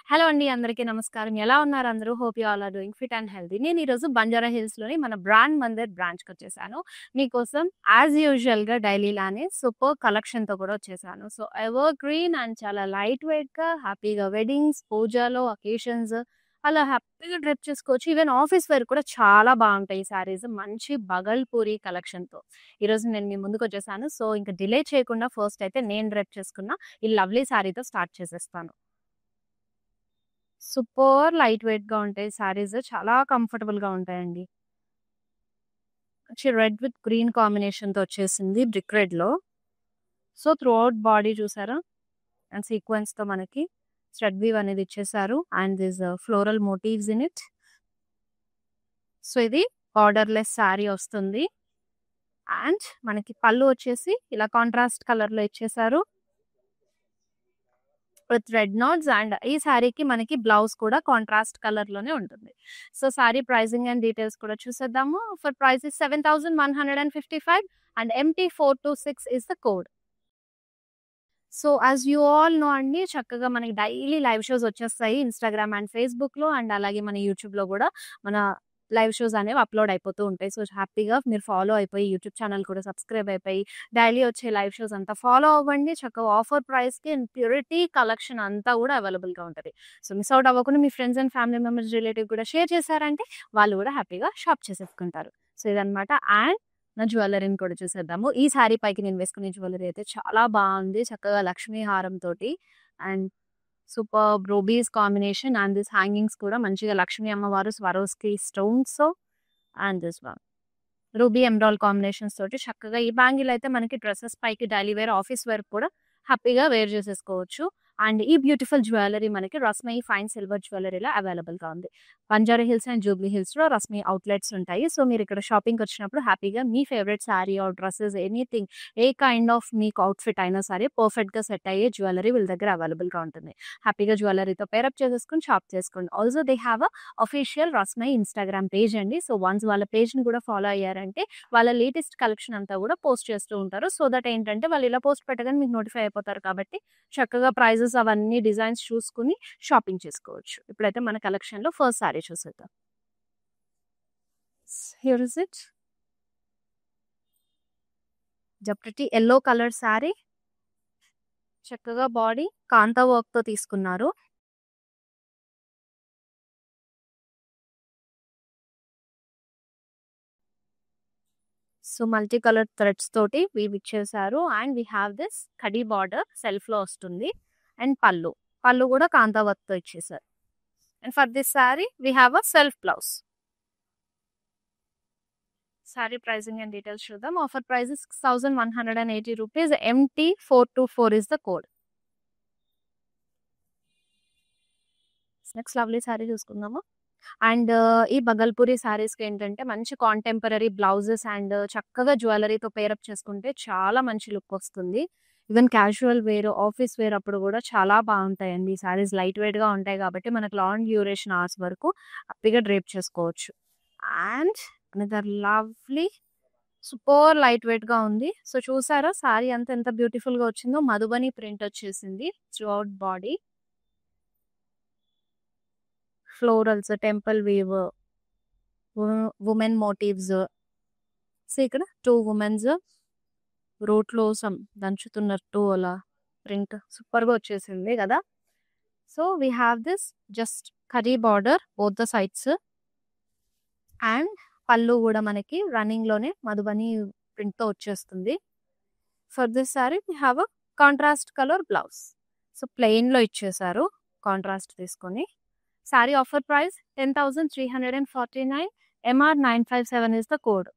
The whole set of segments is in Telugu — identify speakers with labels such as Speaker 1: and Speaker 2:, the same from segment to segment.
Speaker 1: హలో అండి. అందరికీ నమస్కారం. ఎలా ఉన్నారు అందరూ? Hope you all are doing fit and healthy. నేను ఈరోజు బంజారా హిల్స్‌లోని మన బ్రాండ్ మందిర్ బ్రాంచ్‌కొచ్చేసాను. మీకోసం యాజ్ యూజువల్‌గా డైలీ లానే సూపర్ కలెక్షన్‌తో కూడా వచ్చేసాను. సో, ఎవర్ గ్రీన్ అండ్ చాలా లైట్ వెయిట్‌గా హ్యాపీగా వెడ్డింగ్స్, పూజలు, అకేషన్స్ అలా హ్యాపీగా డ్రెప్ చేసుకోవచ్చు. ఈవెన్ ఆఫీస్ వేర్ కూడా చాలా బావుంటాయి ఈ శారీస్. మంచి బగల్‌పూరి కలెక్షన్‌తో. ఈరోజు నేను మీ ముందుకొచ్చేసాను. సో, ఇంక డిలే చేయకుండా ఫస్ట్ అయితే నేను డ్రెప్ చేసుకున్న ఈ లవ్లీ శారీతో స్టార్ట్ చేసేస్తాను. సూపర్ లైట్ వెయిట్‌గా ఉంటాయి శారీస్. చాలా కంఫర్టబుల్‌గా ఉంటాయండి. మంచి రెడ్ విత్ గ్రీన్ కాంబినేషన్‌తో వచ్చేసింది బ్రిక్ రెడ్‌లో. సో, త్రూఔట్ బాడీ చూసారా? అండ్ సీక్వెన్స్‌తో మనకి థ్రెడ్ వీవ్ అనేది ఇచ్చేసారు. And this floral motifs in it. So, ఇది బార్డర్‌లెస్ శారీ వస్తుంది. అండ్ మనకి పళ్ళు వచ్చేసి ఇలా కాంట్రాస్ట్ కలర్‌లో ఇచ్చేసారు. విత్ రెడ్ నాట్స్ అండ్ ఈ శారీకి మనకి బ్లౌజ్ కూడా కాంట్రాస్ట్ కలర్‌లోనే ఉంటుంది. So, sari pricing and details కూడా చూసేద్దాము. For price is 7155 and MT426 is the code. So, as you all know అండి, చక్కగా మనకి డైలీ లైవ్ షోస్ వచ్చేస్తాయి ఇన్‌స్టాగ్రామ్ అండ్ ఫేస్‌బుక్‌లో అండ్ అలాగే మన యూట్యూబ్‌లో గూడా మన లైవ్ షోస్ అనేవి అప్‌లోడ్ అయిపోతూ ఉంటాయి. సో, హ్యాపీగా మీరు ఫాలో అయిపోయి యూట్యూబ్ ఛానల్ కూడా సబ్స్క్రైబ్ అయిపోయి డైలీ వచ్చే లైవ్ షోస్ అంతా ఫాలో అవ్వండి. చక్కగా ఆఫర్ ప్రైస్‌కి అండ్ ప్యూరిటీ కలెక్షన్ అంతా గూడా అవైలబుల్‌గా ఉంటది. సో, మిస్ ఔట్ అవ్వకుండా మీ friends and family members, relative కూడా షేర్ చేశారంటే వాళ్ళు గూడా హ్యాపీగా షాప్ చేసేసుకుంటారు. సో, ఇదనమాట. అండ్ నా జ్యువెల్లరీని కూడా చూసేద్దాము. ఈ శారీ పైకి నేను వేసుకునే జ్యువెల్లరీ అయితే చాలా బావుంది. చక్కగా లక్ష్మీ హారంతోటి and superb rubies combination and this hangings కూడా మంచిగా లక్ష్మీ అమ్మవారు Swarovski stones and this one ruby emerald combinations తోటి చక్కగా ఈ బ్యాంగిల్ అయితే మనకి డ్రెసెస్ పైకి డైలీ వేర్, ఆఫీస్ వేర్ కూడా హ్యాపీగా వేర్ చేసేసుకోవచ్చు. అండ్ ఈ బ్యూటిఫుల్ జ్యువెల్లరీ మనకి రస్మీ ఫైన్ సిల్వర్ జ్యువెల్లరీలో అవైలబుల్‌గా ఉంది. బంజారా హిల్స్ అండ్ జూబ్లీ హిల్స్‌లో రస్మీ అవుట్‌లెట్స్ ఉంటాయి. సో, మీరు ఇక్కడ షాపింగ్‌కి వచ్చినప్పుడు హ్యాపీగా మీ favourite sari or dresses anything ఏ కైండ్ ఆఫ్ మీకు అవుట్‌ఫిట్ అయినా సరే పర్ఫెక్ట్‌గా సెట్ అయ్యే జ్యువెల్లరీ వీళ్ళ దగ్గర అవైలబుల్‌గా ఉంటుంది. హ్యాపీగా జ్యువెల్లరీతో పేరప్ చేసేసుకొని షాప్ చేసుకోండి. Also they have a official Rashmi Instagram page అండి. సో, వన్స్ వాళ్ళ పేజ్‌ని కూడా ఫాలో అయ్యారంటే వాళ్ళ లేటెస్ట్ కలెక్షన్ అంతా కూడా పోస్ట్ చేస్తూ ఉంటారు. సో దట్ ఏంటంటే వాళ్ళు ఇలా పోస్ట్ పెట్టగానే మీకు నోటిఫై అయిపోతారు కాబట్టి చక్కగా ప్రైజెస్ అవన్నీ డిజైన్స్ చూసుకొని షాపింగ్ చేసుకోవచ్చు. ఇప్పుడైతే మన కలెక్షన్‌లో ఫస్ట్ శారీ చూసేద్దాం. Here is it. The pretty yellow colour sari. చక్కగా బాడీ కాంతా వర్క్‌తో తీసుకున్నారు. సో, మల్టీ కలర్ థ్రెడ్స్ తోటి వీవ్ ఇచ్చేసారు. And we have this kadi border సెల్ఫ్‌లో వస్తుంది. అండ్ పళ్ళు. పళ్ళు కూడా కాంతా వర్క్‌తో ఇచ్చేసారు. And for this sari we have a self blouse. Sari pricing and details చూద్దాం. Offer price is 6180 rupees. MT424 is the code. Next lovely sari చూసుకుందాము. అండ్ ఈ బగల్పూరి శారీస్‌కి ఏంటంటే మంచి కాంటెంపరరీ బ్లౌజెస్ అండ్ చక్కగా జ్యువెల్లరీతో పేరప్ చేసుకుంటే చాలా మంచి లుక్ వస్తుంది. Even casual wear, office wear అప్పుడు కూడా చాలా బాగుంటాయండి. ఈ శారీస్ లైట్ వెయిట్‌గా ఉంటాయి కాబట్టి మనకు లాంగ్ డ్యూరేషన్ అవర్స్ వరకు హ్యాపీగా డ్రేప్ చేసుకోవచ్చు. And another lovely super light వెయిట్‌గా ఉంది. సో, చూసారా శారీ అంతా ఎంత బ్యూటిఫుల్‌గా వచ్చిందో. మధుబని ప్రింట్ వచ్చేసింది throughout body. Florals, temple weave, women motifs. So, ఇక్కడ 2 వుమెన్స్ రోట్లో దంచుతున్నట్టు అలా ప్రింట్ సూపర్‌గా వచ్చేసింది కదా! So, we have this just kadi border both the sides. And pallu కూడా మనకి రన్నింగ్‌లోనే మధుబని ప్రింట్‌తో వచ్చేస్తుంది. For this sari we have a contrast colour blouse. So, ప్లెయిన్‌లో ఇచ్చేసారు కాంట్రాస్ట్ తీసుకొని. Sari offer price 10,349. MR 957 is the code.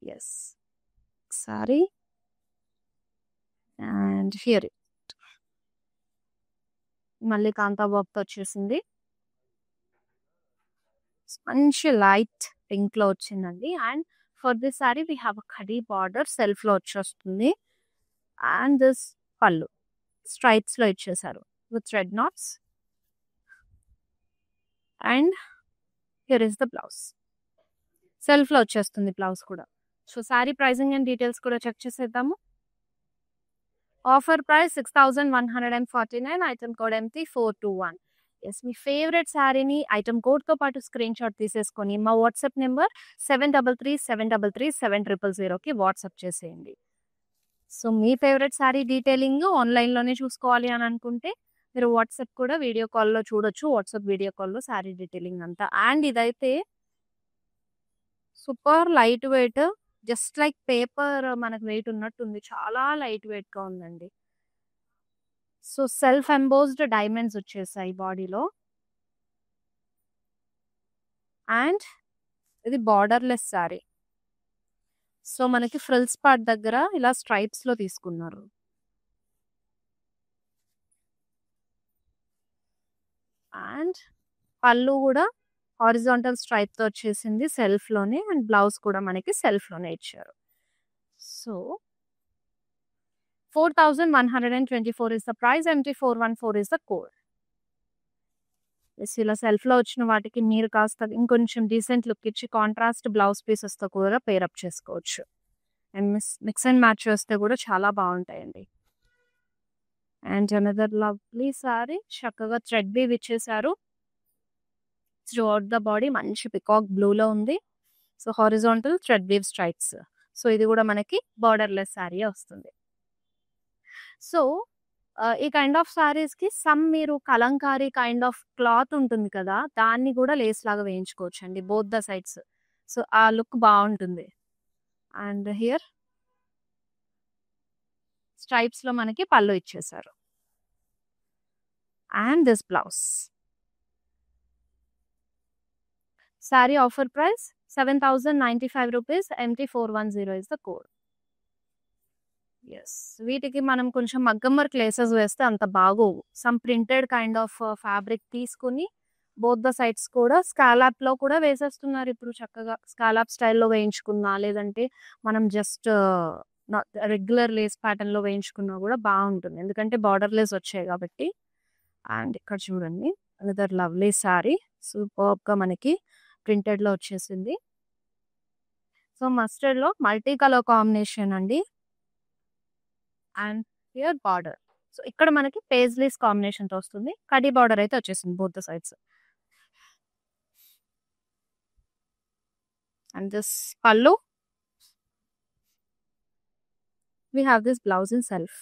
Speaker 1: Yes. Saree. And here it. మళ్ళీ కాంతా వర్క్‌తో వచ్చేసింది. మంచి లైట్ పింక్‌లో వచ్చిందండి. And for this sari we have a kadi border సెల్ఫ్‌లో వచ్చేస్తుంది. అండ్ దిస్ పళ్ళు స్ట్రైప్స్‌లో ఇచ్చేసారు with red knots. And here is the blouse. సెల్ఫ్‌లో వచ్చేస్తుంది బ్లౌజ్ కూడా. So sari pricing and details కూడా చెక్ చేసేద్దాము. Offer price 6149, item code MT421. Yes, మీ ఫేవరెట్ శారీని ఐటమ్ కోడ్తో పాటు స్క్రీన్ షాట్ తీసేసుకొని మా వాట్సాప్ నెంబర్ 7337337000కి వాట్సాప్ చేసేయండి. సో మీ ఫేవరెట్ శారీ డీటెయిలింగ్ ఆన్లైన్లోనే చూసుకోవాలి అని అనుకుంటే మీరు వాట్సాప్ కూడా వీడియో కాల్లో చూడొచ్చు. వాట్సాప్ వీడియో కాల్లో శారీ డీటెయిలింగ్ అంతా. అండ్ ఇదైతే super light wait, just like paper మనకు వెయిట్ ఉన్నట్టుంది. చాలా లైట్ వెయిట్గా ఉందండి. సో సెల్ఫ్ ఎంబోస్డ్ డైమండ్స్ వచ్చేసాయి బాడీలో. అండ్ ఇది బార్డర్లెస్ శారీ. సో మనకి ఫ్రిల్స్ పార్ట్ దగ్గర ఇలా స్ట్రైప్స్ లో తీసుకున్నారు. అండ్ పళ్ళు కూడా హారిజాంటల్ స్ట్రైప్ తో వచ్చేసింది సెల్ఫ్ లోనే. అండ్ బ్లౌజ్ కూడా మనకి సెల్ఫ్ లోనే ఇచ్చారు. So 4124 is the price. MT414 is the code. ఇలా సెల్ఫ్ లో వచ్చిన వాటికి మీరు కాస్త ఇంకొంచెం డీసెంట్ లుక్ ఇచ్చి కాంట్రాస్ట్ బ్లౌజ్ పీసెస్ తో కూడా పేరప్ చేసుకోవచ్చు. అండ్ మిక్స్ అండ్ మ్యాచ్ చేస్తే కూడా చాలా బాగుంటాయండి. అండ్ అనదర్ లవ్లీ సారీ, చక్కగా థ్రెడ్ వీవ్ ఇచ్చేసారు త్రూ అవుట్ ద బాడీ. మంచి పికాక్ బ్లూ లో ఉంది. So horizontal thread weave stripes. So ఇది కూడా మనకి బార్డర్లెస్ శారీ వస్తుంది. సో ఈ కైండ్ ఆఫ్ సారీస్ కి సమ్ మీరు కలంకారీ కైండ్ ఆఫ్ క్లాత్ ఉంటుంది కదా, దాన్ని కూడా లేస్ లాగా వేయించుకోవచ్చు అండి, బోత్ ద సైడ్స్. సో ఆ లుక్ బాగుంటుంది. అండ్ హియర్ స్ట్రైప్స్ లో మనకి పళ్ళు ఇచ్చేసారు. And this blouse. Sari offer price 7095 rupees. MT410 is the code. Yes, వీటికి మనం కొంచెం మగ్గం వర్క్ లేసెస్ వేస్తే అంత బాగోవు. Some printed kind of fabric తీసుకుని బోత్ ద సైడ్స్ కూడా స్కాలాప్ లో కూడా వేసేస్తున్నారు ఇప్పుడు. చక్కగా స్కాలాప్ స్టైల్లో వేయించుకున్నా, లేదంటే మనం జస్ట్ రెగ్యులర్ లేస్ ప్యాటర్న్ లో వేయించుకున్నా కూడా బాగుంటుంది, ఎందుకంటే బార్డర్ లేస్ వచ్చాయి కాబట్టి. అండ్ ఇక్కడ చూడండి, అనదర్ లవ్లీ సారీ, సూపర్ గా మనకి ప్రింటెడ్ లో వచ్చేసింది. సో మస్టర్డ్ లో మల్టీ కలర్ కాంబినేషన్ అండి. And here border. సో ఇక్కడ మనకి పేజ్లీస్ కాంబినేషన్ తో వస్తుంది. కడి బార్డర్ అయితే వచ్చేసింది both the sides. And this పళ్ళు. We have this blouse in self.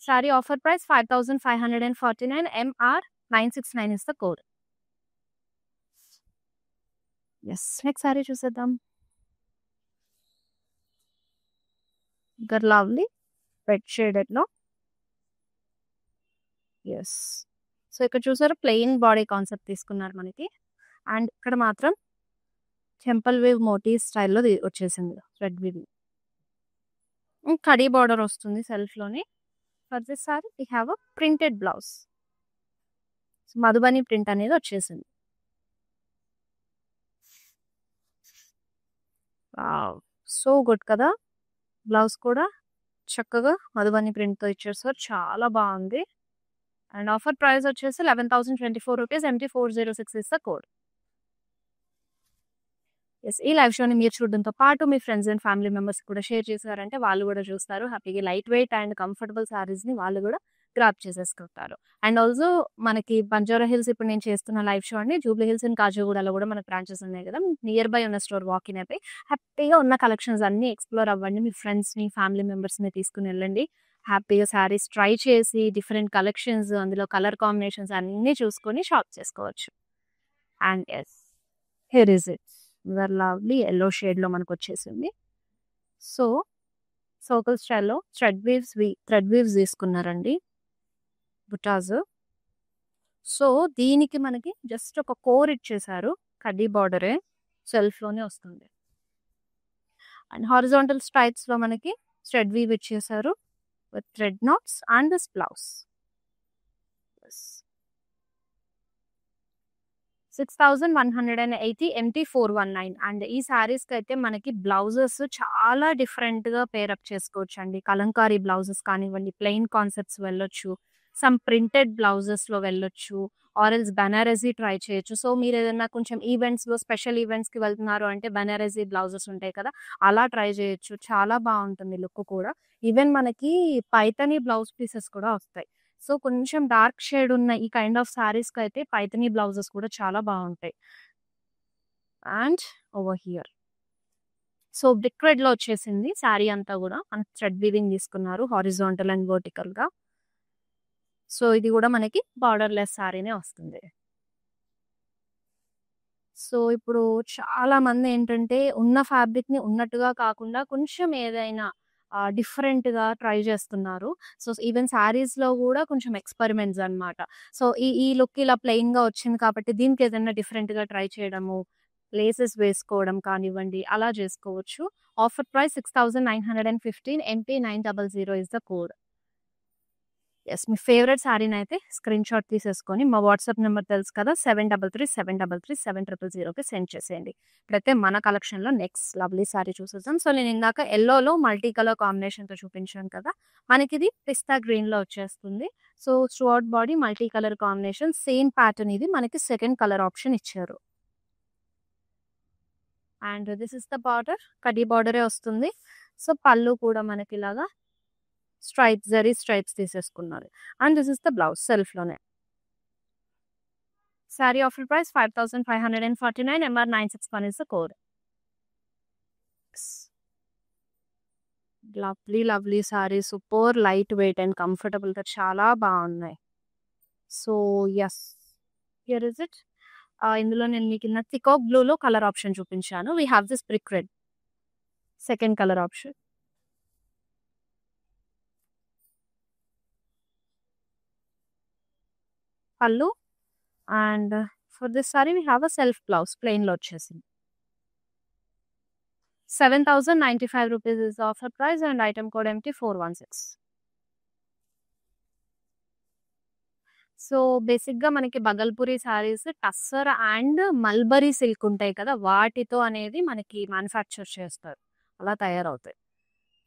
Speaker 1: Saree offer price 5549. MR969 is the code. Yes, next saree చూసేద్దాం. లవ్లీ రెడ్ షేడెడ్ లో. ఎస్, సో ఇక్కడ చూసారు ప్లెయిన్ బాడీ కాన్సెప్ట్ తీసుకున్నారు మనకి. అండ్ ఇక్కడ మాత్రం టెంపుల్ వేవ్ మోటీ స్టైల్లో వచ్చేసింది రెడ్ వీవ్. కడీ బార్డర్ వస్తుంది సెల్ఫ్ లోని. For this sari we have a printed blouse. Madhubani print అనేది వచ్చేసింది. సో గుడ్ కదా. బ్లౌజ్ కూడా చక్కగా మధుబని ప్రింట్ తో ఇచ్చారు సార్, చాలా బాగుంది. అండ్ ఆఫర్ ప్రైస్ వచ్చేసి 11,024 rupees. MT406 is the code. Yes, ఈ లైవ్ షోని మీరు చూడడంతో పాటు మీ ఫ్రెండ్స్ అండ్ ఫ్యామిలీ మెంబర్స్ కూడా షేర్ చేశారంటే వాళ్ళు కూడా చూస్తారు హ్యాపీగా. Light weight and comfortable saris ని వాళ్ళు కూడా గ్రాప్ చేసేసుకుంటారు. అండ్ ఆల్సో మనకి బంజారా హిల్స్ ఇప్పుడు నేను చేస్తున్న లైవ్ షో అండి, జూబ్లీ హిల్స్ అండ్ కాజుగూడలో కూడా మనకు బ్రాంచెస్ ఉన్నాయి కదా. నియర్ బై ఉన్న స్టోర్ వాక్ ఇన్ అయిపోయి హ్యాపీగా ఉన్న కలెక్షన్స్ అన్ని ఎక్స్ప్లోర్ అవ్వండి. మీ ఫ్రెండ్స్ ని ఫ్యామిలీ మెంబర్స్ ని తీసుకుని వెళ్ళండి. హ్యాపీగా శారీస్ ట్రై చేసి డిఫరెంట్ కలెక్షన్స్, అందులో కలర్ కాంబినేషన్స్ అన్ని చూసుకొని షాప్ చేసుకోవచ్చు. And yes, here is it, lovely yellow shade లో మనకు వచ్చేసింది. సో సర్కిల్ స్టైల్లో థ్రెడ్ వీవ్స్ తీసుకున్నారండి, బుటాస్. సో దీనికి మనకి జస్ట్ ఒక కోర్ ఇచ్చేసారు, కడ్డీ బార్డరే సెల్ఫ్ లోనే వస్తుంది. అండ్ హారిజాంటల్ స్ట్రైప్స్ లో మనకి థ్రెడ్ వీవ్ ఇచ్చేసారు with thread knots and this blouse. 6180. MT419. And ఈ సారీస్ కి అయితే మనకి బ్లౌజెస్ చాలా డిఫరెంట్ గా పేరప్ చేసుకోవచ్చు అండి. కలంకారీ బ్లౌజెస్ కానివ్వండి, ప్లెయిన్ కాన్సెప్ట్స్ వెళ్ళొచ్చు. సమ్ ప్రింటెడ్ బ్లౌజెస్‌లో వెళ్ళొచ్చు. ఆర్ ఎల్స్ బనారసి ట్రై చేయొచ్చు. సో, మీరేదన్నా కొంచెం ఈవెంట్స్‌లో స్పెషల్ ఈవెంట్స్‌కి వెళ్తున్నారు అంటే బనారసి బ్లౌజెస్ ఉంటాయి కదా! అలా ట్రై చేయొచ్చు. చాలా బావుంటుంది లుక్ కూడా. ఈవెన్ మనకి పైథానీ బ్లౌజ్ పీసెస్ కూడా వస్తాయి. సో, కొంచెం డార్క్ షేడ్ ఉన్న ఈ కైండ్ ఆఫ్ శారీస్‌కైతే పైథానీ బ్లౌజెస్ కూడా చాలా బావుంటాయి. And over here. So, brick రెడ్‌లో వచ్చేసింది శారీ అంతా గూడా. మనకి థ్రెడ్ వీవింగ్ తీసుకున్నారు హారిజాంటల్ అండ్ వర్టికల్‌గా. సో, ఇది గూడా మనకి బార్డర్‌లెస్ శారీనే వస్తుంది. సో, ఇప్పుడు చాలామందేంటంటే ఉన్న ఫ్యాబ్రిక్‌ని ఉన్నట్టుగా కాకుండా కొంచెం ఏదైనా డిఫరెంట్‌గా ట్రై చేస్తున్నారు. సో, ఈవెన్ శారీస్‌లో గూడా కొంచెం ఎక్స్‌పెరిమెంట్స్ అన్నమాట. సో, ఈ ఈ లుక్ ఇలా ప్లెయిన్‌గా వచ్చింది కాబట్టి దీనికేదన్నా డిఫరెంట్‌గా ట్రై చేయడము, లేసెస్ వేసుకోవడం కానివ్వండి, అలా జేసుకోవచ్చు. Offer price 6915 MP900 is the code. Yes. మీ ఫేవరెట్ శారీనైతే స్క్రీన్‌షాట్ తీసేసుకొని మా వాట్సాప్ నంబర్ తెలుసు కదా! 7337337000కి సెండ్ చేసేయండి. ఇప్పుడైతే మన కలెక్షన్‌లో నెక్స్ట్ లవ్లీ శారీ చూసేద్దాం. సో, నేను ఇందాక యెల్లోలో మల్టీ కలర్ కాంబినేషన్‌తో చూపించాను కదా! మనకిది పిస్తా గ్రీన్‌లో వచ్చేస్తుంది. So, throughout body multi colour combination same pattern ఇది మనకి సెకండ్ కలర్ ఆప్షన్ ఇచ్చారు. And this is the border. కడ్డీ బార్డరే వస్తుంది. సో, పళ్ళు కూడా మనకిలాగా స్ట్రైప్స్ జరీ స్ట్రైప్స్ తీసేసుకున్నారు. And this is the blouse సెల్ఫ్‌లోనే. Sari offer price 5549 MR961 is the code. Lovely, lovely sari. Super light weight and కంఫర్టబుల్‌గా చాలా బావున్నాయి. So, yes. Here is it. ఇందులో నేను మీకు కింద పికాక్ బ్లూలో కలర్ ఆప్షన్ చూపించాను. We have this brick red second colour option. పళ్ళు and for this sari we have a self blouse ప్లెయిన్‌లో వచ్చేసింది. 7095 rupees is the offer price and item code MT416. So, బేసిక్‌గా మనకి Bhagalpuri saris tussar and mulberry silk ఉంటాయి కదా! వాటితో అనేది మనకి మ్యానుఫ్యాక్చర్ చేస్తారు. అలా తయారవుతాయి.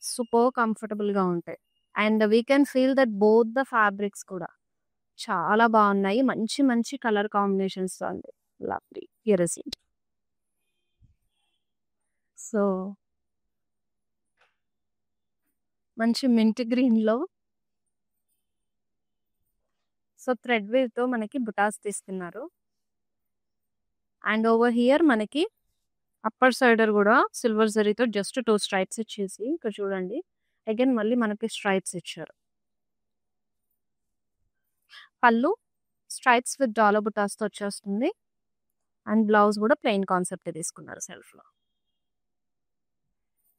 Speaker 1: సూపర్ కంఫర్టబుల్‌గా ఉంటాయి. And we can feel that both the fabrics కూడా చాలా బావున్నాయి. మంచి మంచి కలర్ కాంబినేషన్స్‌తో ఉంది. Lovely. Here is it. So, మంచి మింట్ గ్రీన్‌లో సో, థ్రెడ్ వీవ్‌తో మనకి బుటాస్ తీస్తున్నారు. అండ్ ఓవర్ హియర్ మనకి అప్పర్ సైడర్ గూడా సిల్వర్ జరీతో జస్ట్ 2 స్ట్రైప్స్ ఇచ్చేసి ఇక్కడ చూడండి. అగైన్ మళ్ళీ మనకి స్ట్రైప్స్ ఇచ్చారు. పళ్ళు స్ట్రైప్స్ విత్ డాలర్ బుటాస్‌తో వచ్చేస్తుంది. అండ్ బ్లౌజ్ గూడా ప్లెయిన్ కాన్సెప్టే తీసుకున్నారు సెల్ఫ్‌లో.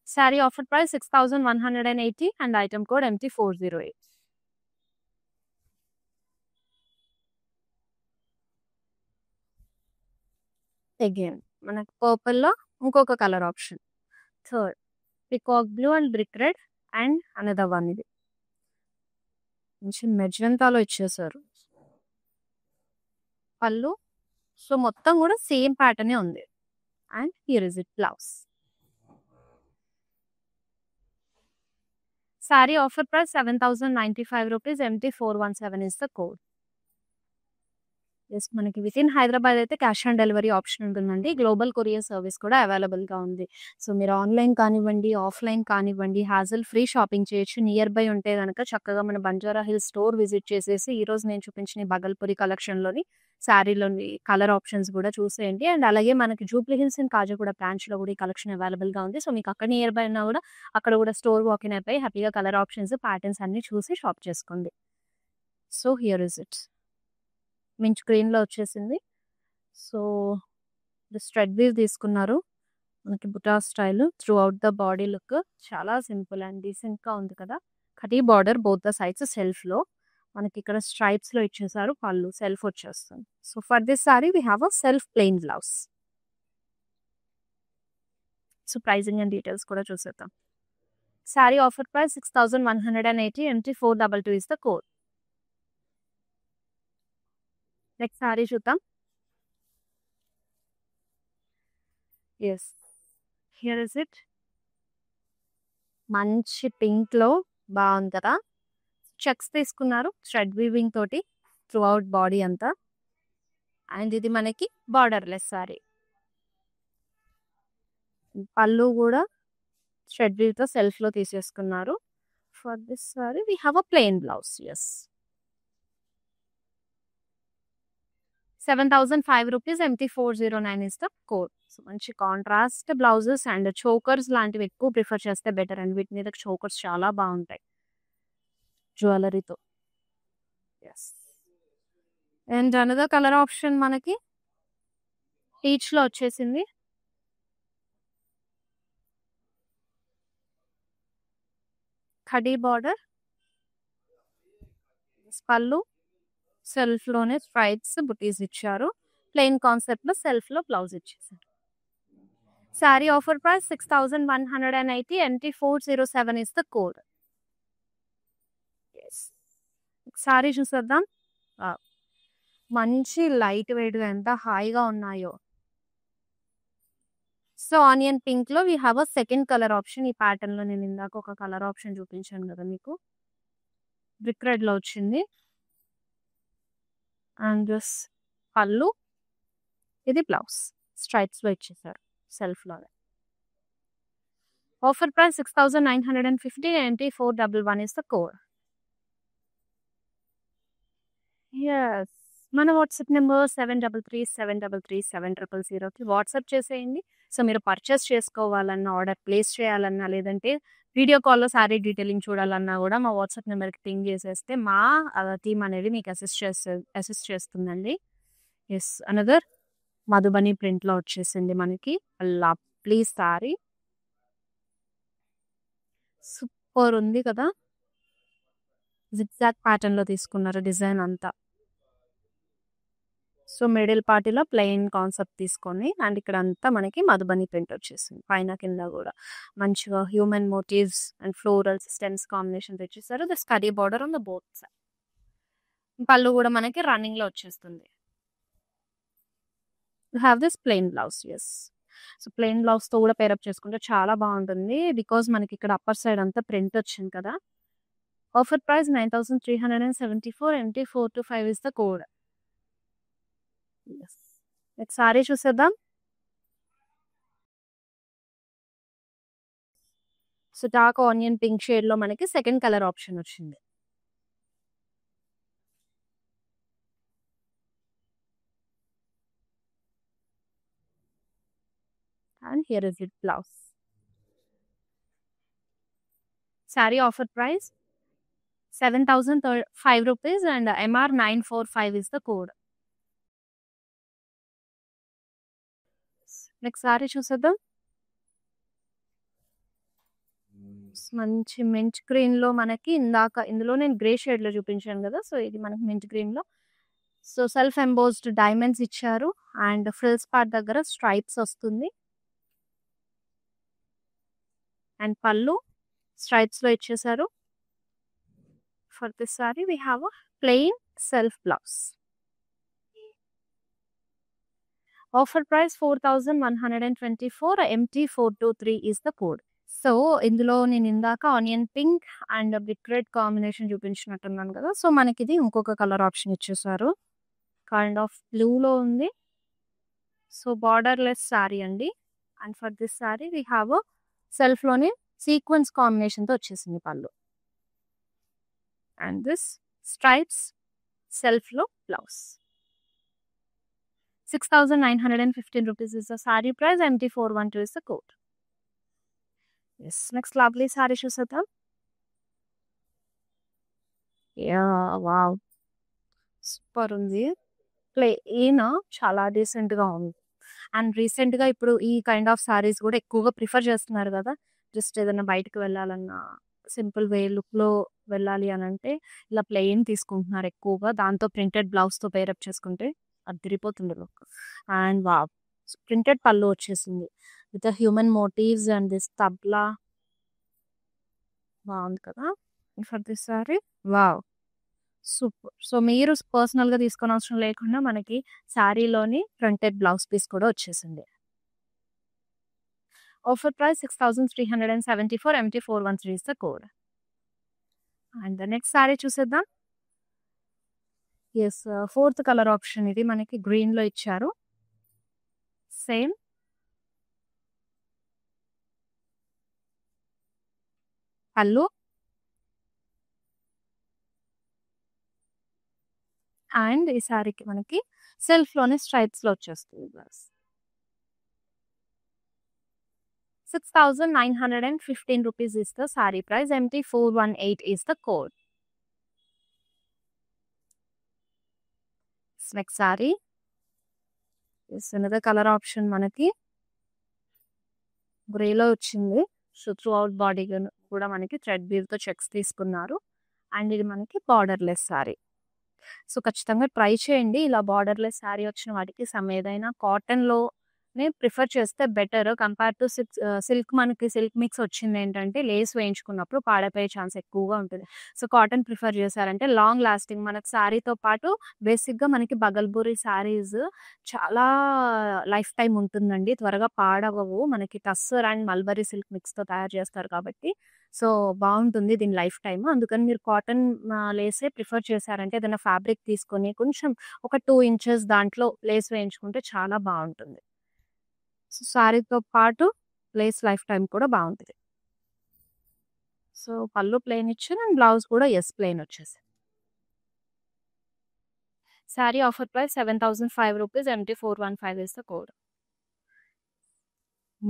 Speaker 1: Sari offer price 6180 and item code MT408. Again మనకి పర్పుల్‌లో ఇంకొక colour option. Third peacock blue and brick red and another one ఇది. మంచి మెజంతాలో ఇచ్చేసారు. పళ్ళు సో, మొత్తం గూడా సేమ్ ప్యాటర్నే ఉంది. And here is it blouse. Sari offer price 7095 rupees MT417 is the code. Yes. మనకి వితిన్ హైదరాబాద్ అయితే క్యాష్ ఆన్ డెలివరీ ఆప్షన్ ఉంటుందండి. గ్లోబల్ కొరియర్ సర్వీస్ కూడా అవైలబుల్‌గా ఉంది. సో, మీరు ఆన్‌లైన్ కానివ్వండి, ఆఫ్‌లైన్ కానివ్వండి హాజల్ ఫ్రీ షాపింగ్ చేయొచ్చు. నియర్ బై ఉంటే గనక చక్కగా మన బంజారా హిల్స్ స్టోర్ విజిట్ చేసేసి ఈరోజు నేను చూపించిన ఈ బగల్పూరి కలెక్షన్‌లోని శారీలోని కలర్ ఆప్షన్స్ గూడా చూసేయండి. అండ్ అలాగే మనకి జూబ్లీ హిల్స్ అండ్ కాజాగూడ బ్రాంచ్‌లో గూడా ఈ కలెక్షన్ అవైలబుల్‌గా ఉంది. సో, మీకు అక్కడ నియర్ బై ఉన్నా గూడా అక్కడ గూడా స్టోర్ వాకిన్ అయిపోయి హ్యాపీగా కలర్ ఆప్షన్స్, ప్యాటర్న్స్ అన్నీ చూసి షాప్ చేసుకోండి. So, here is it. Mint గ్రీన్‌లో వచ్చేసింది. సో, జస్ట్ థ్రెడ్ వీవ్ తీసుకున్నారు. మనకి buta style throughout the body look చాలా సింపుల్ అండ్ డీసెంట్‌గా ఉంది కదా! కటీ బార్డర్ బోత్ ద సైడ్స్ సెల్ఫ్‌లో. మనకి ఇక్కడ స్ట్రైప్స్‌లో ఇచ్చేసారు. పళ్ళు సెల్ఫ్ వచ్చేస్తుంది. So, for this sari we have a self plain blouse. So, pricing and details కూడా చూసేద్దాం. Sari offer price 6180 MT422 is the code. Next sari చూద్దాం. యెస్. Here is it. మంచి పింక్‌లో బావుంది కదా! చెక్స్ తీసుకున్నారు థ్రెడ్ వీవింగ్ తోటి త్రూ అవుట్ బాడీ అంతా. అండ్ ఇది మనకి బార్డర్లెస్ సారీ. పళ్ళు కూడా థ్రెడ్ వీవ్ తో సెల్ఫ్ లో తీసేసుకున్నారు. For this sari we have a plain blouse. Yes, 7,005 rupees. MT409 is the code. So మంచి కాంట్రాస్ట్ బ్లౌజెస్ అండ్ చోకర్స్ లాంటివి ఎక్కువ ప్రిఫర్ చేస్తే బెటర్ అండ్ వీటి మీద చోకర్స్ చాలా బాగుంటాయి జ్యువెలరీతో. Yes, and another colour option మనకి పీచ్ లో వచ్చేసింది. ఖడీ బార్డర్, పళ్ళు సెల్ఫ్ లోనే స్ట్రైప్స్ బుటీస్ ఇచ్చారు. ప్లెయిన్ కాన్సెప్ట్ లో సెల్ఫ్ లో బ్లౌజ్ ఇచ్చేసారు. Sari offer price 6,180. MT407 is the code. Yes, sari చూసేద్దాం. మంచి లైట్ వెయిట్ గా ఎంత హాయిగా ఉన్నాయో. సో ఆనియన్ పింక్ లో we have a second colour option. ఈ ప్యాటర్న్ లో నేను ఇందాక ఒక కలర్ ఆప్షన్ చూపించాను కదా మీకు, బ్రిక్ రెడ్ లో వచ్చింది. అండ్ దిస్ పళ్ళు, ఇది బ్లౌజ్ స్ట్రైప్స్ లో ఇచ్చేసారు సెల్ఫ్ లోనే. Offer price 6,950. MT411 is the code. Yes, మన వాట్సాప్ నెంబర్ 7337337000కి వాట్సాప్ చేసేయండి. సో మీరు పర్చేస్ చేసుకోవాలన్నా, ఆర్డర్ ప్లేస్ చేయాలన్నా, లేదంటే వీడియో కాల్లో సారీ డీటెయిలింగ్ చూడాలన్నా కూడా మా వాట్సాప్ నెంబర్కి పింగ్ చేసేస్తే మా టీమ్ అనేది మీకు అసిస్ట్ చేస్తుందండి. ఎస్, అనదర్ మధుబని ప్రింట్లో వచ్చేసింది మనకి లవ్లీ సారీ. సూపర్ ఉంది కదా, జిగ్జాగ్ ప్యాటర్న్ లో తీసుకున్నారు డిజైన్ అంతా. సో మిడిల్ పార్టీలో ప్లెయిన్ కాన్సెప్ట్ తీసుకొని అండ్ ఇక్కడ అంతా మనకి మధుబని ప్రింట్ వచ్చేసింది. పైన కింద కూడా మంచిగా human motifs and floral stems combination తెచ్చేసారు. ద స్కడీ border on the both side. పళ్ళు కూడా మనకి రన్నింగ్ లో వచ్చేస్తుంది. Have this plain blouse. Yes, so plain blouse తో కూడా పేరప్ చేసుకుంటే చాలా బాగుంటుంది. బికాస్ మనకి ఇక్కడ అప్పర్ సైడ్ అంతా ప్రింట్ వచ్చింది కదా. Offer price 9,374. MT425 is the code. Next sari చూసేద్దాం. So dark onion pink shade లో మనకి సెకండ్ కలర్ ఆప్షన్ వచ్చింది. And here is it blouse. Sari offer price 7,005 rupees and MR945 is the code. Next sari చూసేద్దాం. మంచి మెంట్ గ్రీన్ లో మనకి ఇందులో నేను గ్రే షేడ్ లో చూపించాను కదా. సో ఇది మనకి మెంట్ గ్రీన్ లో. సో సెల్ఫ్ ఎంబోస్డ్ డైమండ్స్ ఇచ్చారు అండ్ ఫ్రిల్స్ పార్ట్ దగ్గర స్ట్రైప్స్ వస్తుంది. అండ్ పళ్ళు స్ట్రైప్స్ లో ఇచ్చేసారు. For this sari we have a plain self blouse. Offer price 4,124. MT423 is the code. So ఇందులో నేను ఇందాక onion pink and brick red combination చూపించినట్టున్నాను కదా. సో మనకి ఇది ఇంకొక కలర్ ఆప్షన్ ఇచ్చేసారు. కైండ్ ఆఫ్ బ్లూ లో ఉంది. సో బార్డర్లెస్ సారీ అండి. And for this sari we have a self లోనే సీక్వెన్స్ కాంబినేషన్ తో వచ్చేసింది పళ్ళు. అండ్ దిస్ స్ట్రైప్స్ సెల్ఫ్ లో blouse. 6,915 rupees is the saree price. MT412 is the code. Yes, next lovely saree చూసేద్దాం. వావ్, సూపర్ ఉంది. ప్లెయిన్ చాలా డీసెంట్ గా ఉంది. అండ్ రీసెంట్ గా ఇప్పుడు ఈ కైండ్ ఆఫ్ సారీస్ కూడా ఎక్కువగా ప్రిఫర్ చేస్తున్నారు కదా. జస్ట్ ఏదైనా బయటకు వెళ్ళాలన్నా, సింపుల్ వే లుక్ లో వెళ్ళాలి అని అంటే ఇలా ప్లెయిన్ తీసుకుంటున్నారు ఎక్కువగా. దాంతో ప్రింటెడ్ బ్లౌజ్ తో పేరప్ చేసుకుంటే అదిరిపోతుంది look. And wow, printed pallu వచ్చేసింది with human motifs and this tabla. బాగుంది కదా. For this sari wow, super. So మీరు పర్సనల్ గా తీసుకొని అవసరం లేకుండా మనకి శారీలోని ప్రింటెడ్ బ్లౌజ్ పీస్ కూడా వచ్చేసింది. Offer price 6,374. MT413 is the code. And next sari చూసేద్దాం. ఎస్, ఫోర్త్ కలర్ ఆప్షన్ ఇది మనకి గ్రీన్ లో ఇచ్చారు. సేమ్ పళ్ళు అండ్ ఈ సారీకి మనకి సెల్ఫ్ లోనే స్ట్రైప్స్ లో వచ్చేస్తుంది. 6,915 rupees is the saree price. MT418 is the code. Next saree is another color option మనకి గ్రే లో వచ్చింది. సో త్రూ అవుట్ బాడీ కూడా మనకి థ్రెడ్ వీవ్ తో చెక్స్ తీసుకున్నారు. అండ్ ఇది మనకి బార్డర్లెస్ సారీ. సో ఖచ్చితంగా ట్రై చేయండి. ఇలా బార్డర్లెస్ సారీ వచ్చిన వాటికి ఏదైనా కాటన్ లో ప్రిఫర్ చేస్తే బెటర్ కంపేర్ టు సిల్క్. మనకి సిల్క్ మిక్స్ వచ్చింది ఏంటంటే లేస్ వేయించుకున్నప్పుడు పాడైపోయే ఛాన్స్ ఎక్కువగా ఉంటుంది. సో కాటన్ ప్రిఫర్ చేశారంటే లాంగ్ లాస్టింగ్ మనకి శారీతో పాటు బేసిక్గా మనకి బగల్పూరి శారీస్ చాలా లైఫ్ టైం ఉంటుందండి, త్వరగా పాడవవు. మనకి టస్సర్ అండ్ మల్బరీ సిల్క్ మిక్స్తో తయారు చేస్తారు కాబట్టి సో బాగుంటుంది దీని లైఫ్ టైమ్. అందుకని మీరు కాటన్ లేసే ప్రిఫర్ చేశారంటే ఏదైనా ఫ్యాబ్రిక్ తీసుకొని కొంచెం ఒక 2 inches దాంట్లో లేస్ వేయించుకుంటే చాలా బాగుంటుంది. సో శారీతో పాటు లేస్ లైఫ్ టైం కూడా బాగుంటుంది. సో పళ్ళు ప్లెయిన్ ఇచ్చారు అండ్ బ్లౌజ్ కూడా ప్లెయిన్ వచ్చేసి. Sari offer price 7,005 rupees. MT415 is the code.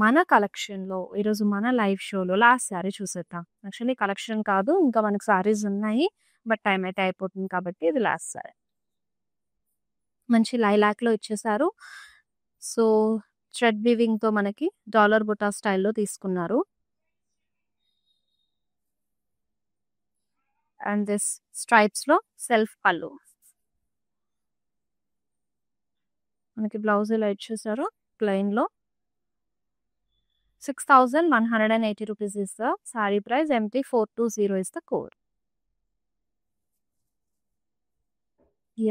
Speaker 1: మన కలెక్షన్లో ఈరోజు మన లైవ్ షోలో లాస్ట్ శారీ చూసేద్దాం. యాక్చువల్లీ కలెక్షన్ కాదు, ఇంకా మనకు శారీస్ ఉన్నాయి, బట్ టైం అయితే అయిపోతుంది కాబట్టి ఇది లాస్ట్ శారీ. మంచి లైలాక్లో ఇచ్చేసారు. సో థ్రెడ్ వీవింగ్ తో మనకి డాలర్ బుటా స్టైల్లో తీసుకున్నారు. అండ్ దిస్ స్ట్రైప్స్ లో సెల్ఫ్ పళ్ళు. మనకి బ్లౌజ్ ఇలా ఇచ్చేసారు ప్లెయిన్ లో. 6,180 rupees is the saree price. MT420 is the code.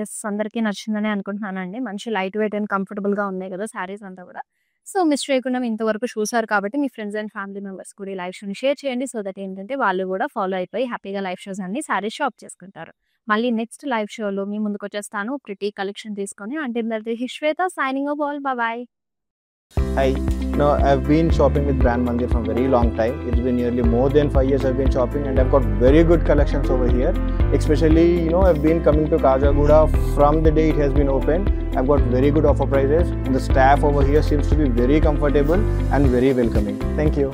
Speaker 1: Yes, అందరికీ నచ్చిందని అనుకుంటున్నానండి. మంచి లైట్ వెయిట్ అండ్ కంఫర్టబుల్గా ఉన్నాయి కదా శారీస్ అంతా కూడా. సో మిస్ చేయకుండా ఇంతవరకు చూసారు కాబట్టి మీ ఫ్రెండ్స్ అండ్ ఫ్యామిలీ మెంబర్స్ కూడా ఈ లైవ్ షోని షేర్ చేయండి. సో దట్ ఏంటంటే వాళ్ళు కూడా ఫాలో అయిపోయి హ్యాపీగా లైవ్ షోస్ అన్ని శారీస్ షాప్ చేసుకుంటారు. మళ్ళీ నెక్స్ట్ లైవ్ షోలో మీ ముందుకు వచ్చేస్తాను ప్రిటీ కలెక్షన్ తీసుకొని. అంటే హిశ్వేత signing off all, bye.
Speaker 2: Hi, no, I've been shopping with Brand Mandir from a very long time. It's been nearly more than 5 years I've been shopping, and I've got very good collections over here. Especially, I've been coming to Kajagoda from the day it has been opened. I've got very good offer prices, and the staff over here seems to be very comfortable and very welcoming. Thank you.